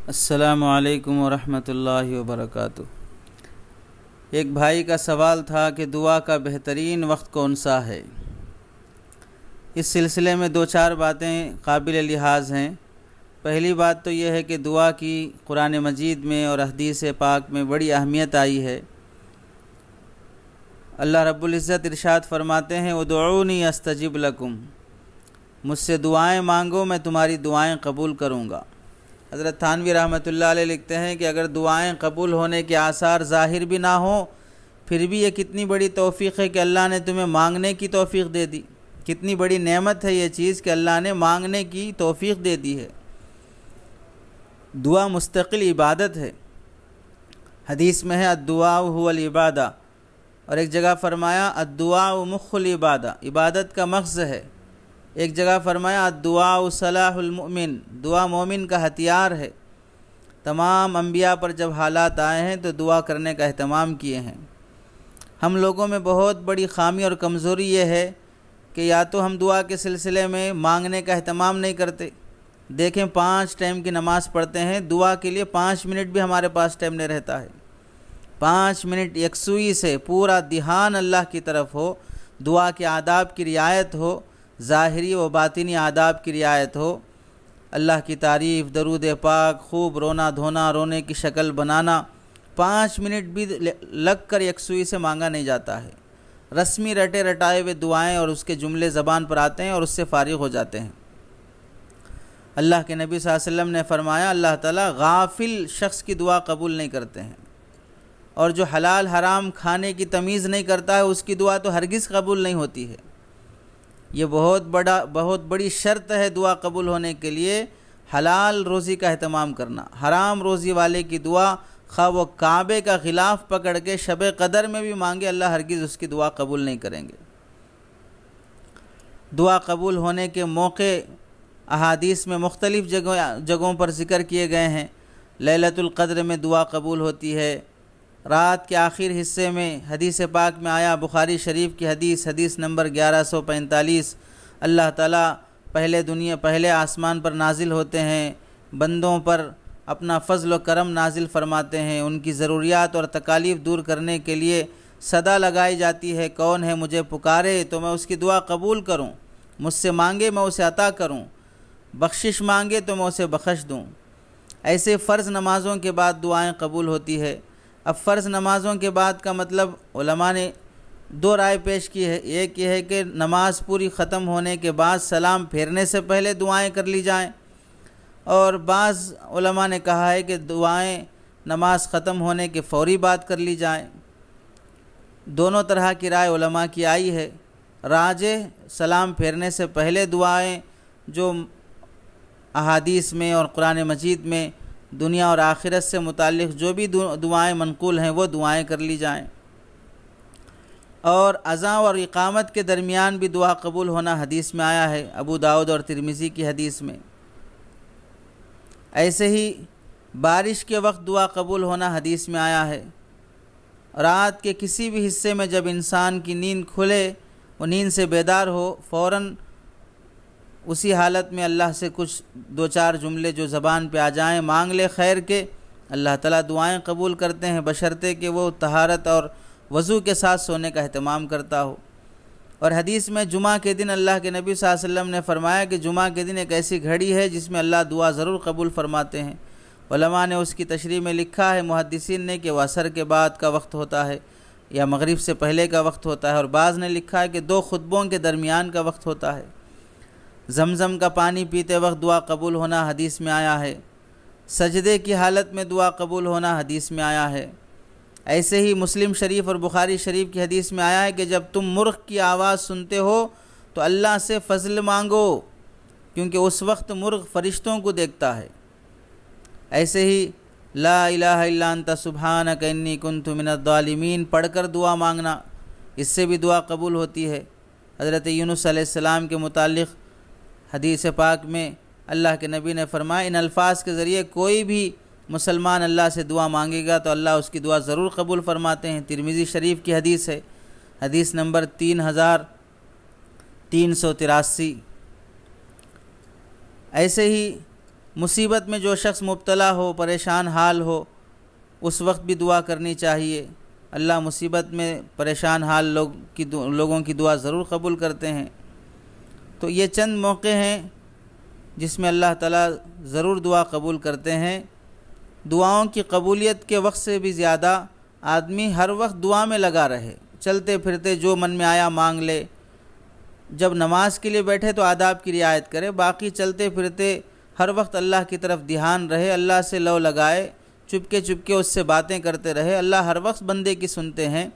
السلام علیکم ورحمۃ اللہ وبرکاتہ۔ ایک بھائی کا سوال تھا کہ دعا کا بہترین وقت کون سا ہے۔ اس سلسلے میں دو چار باتیں قابل لحاظ ہیں۔ پہلی بات تو یہ ہے کہ دعا کی قرآن مجید میں اور حدیث پاک میں بڑی اہمیت آئی ہے۔ اللہ رب العزت ارشاد فرماتے ہیں ادعونی استجب لکم، مجھ سے دعائیں مانگو میں تمہاری دعائیں قبول کروں گا۔ حضرت تھانوی رحمۃ اللہ علیہ لکھتے ہیں کہ اگر دعائیں قبول ہونے کے آثار ظاہر بھی نہ ہوں پھر بھی یہ کتنی بڑی توفیق ہے کہ اللہ نے تمہیں مانگنے کی توفیق دے دی۔ کتنی بڑی نعمت ہے یہ چیز کہ اللہ نے مانگنے کی توفیق دے دی ہے۔ دعا مستقل عبادت ہے۔ حدیث میں ہے الدعاء هو العبادہ، اور ایک جگہ فرمایا الدعاء مخ العبادہ، عبادت کا مغز ہے۔ ایک جگہ فرمایا الدعاء صلاح المؤمن، دعا مومن کا ہتھیار ہے۔ تمام انبیاء پر جب حالات آئے ہیں تو دعا کرنے کا اہتمام کیے ہیں۔ ہم لوگوں میں بہت بڑی خامی اور کمزوری یہ ہے کہ یا تو ہم دعا کے سلسلے میں مانگنے کا اہتمام نہیں کرتے۔ دیکھیں 5 ٹائم کی نماز پڑھتے ہیں، دعا کے لیے 5 منٹ بھی ہمارے پاس ٹائم نہیں رہتا ہے۔ 5 منٹ یکسوئی سے پورا دھیان اللہ کی طرف ہو، دعا کے آداب کی رعایت ہو، ظاہری و باطنی آداب کی رعایت ہو، اللہ کی تعریف، درود پاک، خوب رونا دھونا، رونے کی شکل بنانا، 5 منٹ بھی لگ کر یکسوئی سے مانگا نہیں جاتا ہے۔ رسمی رٹے رٹائے ہوئے دعائیں اور اس کے جملے زبان پر آتے ہیں اور اس سے فارغ ہو جاتے ہیں۔ اللہ کے نبی صلی اللہ علیہ وسلم نے فرمایا اللہ تعالیٰ غافل شخص کی دعا قبول نہیں کرتے ہیں، اور جو حلال حرام کھانے کی تمیز نہیں کرتا ہے اس کی دعا تو ہرگز قبول نہیں ہوتی ہے۔ یہ بہت بڑی شرط ہے دعا قبول ہونے کے لیے، حلال روزی کا اہتمام کرنا۔ حرام روزی والے کی دعا خواہ وہ کعبے کا غلاف پکڑ کے شب قدر میں بھی مانگے، اللہ ہرگز اس کی دعا قبول نہیں کریں گے۔ دعا قبول ہونے کے موقع احادیث میں مختلف جگہوں پر ذکر کیے گئے ہیں۔ لیلۃ القدر میں دعا قبول ہوتی ہے۔ رات کے آخر حصے میں حدیث پاک میں آیا، بخاری شریف کی حدیث نمبر 1145، اللہ تعالیٰ پہلے آسمان پر نازل ہوتے ہیں، بندوں پر اپنا فضل و کرم نازل فرماتے ہیں، ان کی ضروریات اور تکالیف دور کرنے کے لیے صدا لگائی جاتی ہے، کون ہے مجھے پکارے تو میں اس کی دعا قبول کروں، مجھ سے مانگے میں اسے عطا کروں، بخشش مانگے تو میں اسے بخش دوں۔ ایسے فرض نمازوں کے بعد دعائیں قبول ہوتی ہے۔ اب فرض نمازوں کے بعد کا مطلب علماء نے 2 رائے پیش کی ہے۔ ایک یہ ہے کہ نماز پوری ختم ہونے کے بعد سلام پھیرنے سے پہلے دعائیں کر لی جائیں، اور بعض علماء نے کہا ہے کہ دعائیں نماز ختم ہونے کے فوری بعد کر لی جائیں۔ دونوں طرح کی رائے علماء کی آئی ہے۔ راجح سلام پھیرنے سے پہلے دعائیں جو احادیث میں اور قرآن مجید میں دنیا اور آخرت سے متعلق جو بھی دعائیں منقول ہیں وہ دعائیں کر لی جائیں، اور اذان اور اقامت کے درمیان بھی دعا قبول ہونا حدیث میں آیا ہے، ابو داؤد اور ترمذی کی حدیث میں۔ ایسے ہی بارش کے وقت دعا قبول ہونا حدیث میں آیا ہے۔ رات کے کسی بھی حصے میں جب انسان کی نیند کھلے، وہ نیند سے بیدار ہو، فوراً اسی حالت میں اللہ سے کچھ 2-4 جملے جو زبان پہ آ جائیں مانگ لے خیر کے، اللہ تعالیٰ دعائیں قبول کرتے ہیں، بشرطے کہ وہ طہارت اور وضو کے ساتھ سونے کا اہتمام کرتا ہو۔ اور حدیث میں جمعہ کے دن اللہ کے نبی صلی اللہ علیہ وسلم نے فرمایا کہ جمعہ کے دن ایک ایسی گھڑی ہے جس میں اللہ دعا ضرور قبول فرماتے ہیں۔ علماء نے اس کی تشریح میں لکھا ہے، محدثین نے، کہ وہ عصر کے بعد کا وقت ہوتا ہے یا مغرب سے پہلے کا وقت ہوتا ہے، اور بعض نے لکھا ہے کہ 2 خطبوں کے درمیان کا وقت ہوتا ہے۔ زمزم کا پانی پیتے وقت دعا قبول ہونا حدیث میں آیا ہے۔ سجدے کی حالت میں دعا قبول ہونا حدیث میں آیا ہے۔ ایسے ہی مسلم شریف اور بخاری شریف کی حدیث میں آیا ہے کہ جب تم مرغ کی آواز سنتے ہو تو اللہ سے فضل مانگو، کیونکہ اس وقت مرغ فرشتوں کو دیکھتا ہے۔ ایسے ہی لا الہ الا انت سبحانک انی کنت من الظالمین پڑھ کر دعا مانگنا، اس سے بھی دعا قبول ہوتی ہے۔ حضرت یونس علیہ السلام کے متعلق حدیث پاک میں اللہ کے نبی نے فرمایا ان الفاظ کے ذریعے کوئی بھی مسلمان اللہ سے دعا مانگے گا تو اللہ اس کی دعا ضرور قبول فرماتے ہیں۔ ترمذی شریف کی حدیث ہے، حدیث نمبر 3383۔ ایسے ہی مصیبت میں جو شخص مبتلا ہو، پریشان حال ہو، اس وقت بھی دعا کرنی چاہیے۔ اللہ مصیبت میں پریشان حال لوگوں کی دعا ضرور قبول کرتے ہیں۔ تو یہ چند موقع ہیں جس میں اللہ تعالیٰ ضرور دعا قبول کرتے ہیں۔ دعاؤں کی قبولیت کے وقت سے بھی زیادہ آدمی ہر وقت دعا میں لگا رہے، چلتے پھرتے جو من میں آیا مانگ لے۔ جب نماز کے لیے بیٹھے تو آداب کی رعایت کرے، باقی چلتے پھرتے ہر وقت اللہ کی طرف دھیان رہے، اللہ سے لو لگائے، چپکے چپکے اس سے باتیں کرتے رہے۔ اللہ ہر وقت بندے کی سنتے ہیں،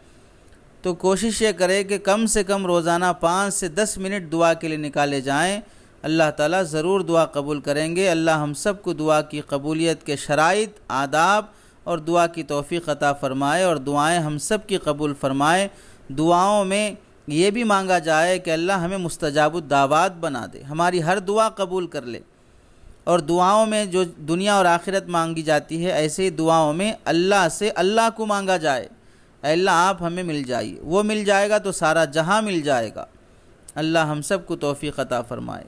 تو کوشش یہ کرے کہ کم سے کم روزانہ 5 سے 10 منٹ دعا کے لیے نکالے جائیں۔ اللہ تعالیٰ ضرور دعا قبول کریں گے۔ اللہ ہم سب کو دعا کی قبولیت کے شرائط، آداب اور دعا کی توفیق عطا فرمائے، اور دعائیں ہم سب کی قبول فرمائے۔ دعاؤں میں یہ بھی مانگا جائے کہ اللہ ہمیں مستجاب الدعوات بنا دے، ہماری ہر دعا قبول کر لے۔ اور دعاؤں میں جو دنیا اور آخرت مانگی جاتی ہے، ایسے ہی دعاؤں میں اللہ سے اللہ کو مانگا جائے، اے اللہ آپ ہمیں مل جائیے، وہ مل جائے گا تو سارا جہاں مل جائے گا۔ اللہ ہم سب کو توفیق عطا فرمائے۔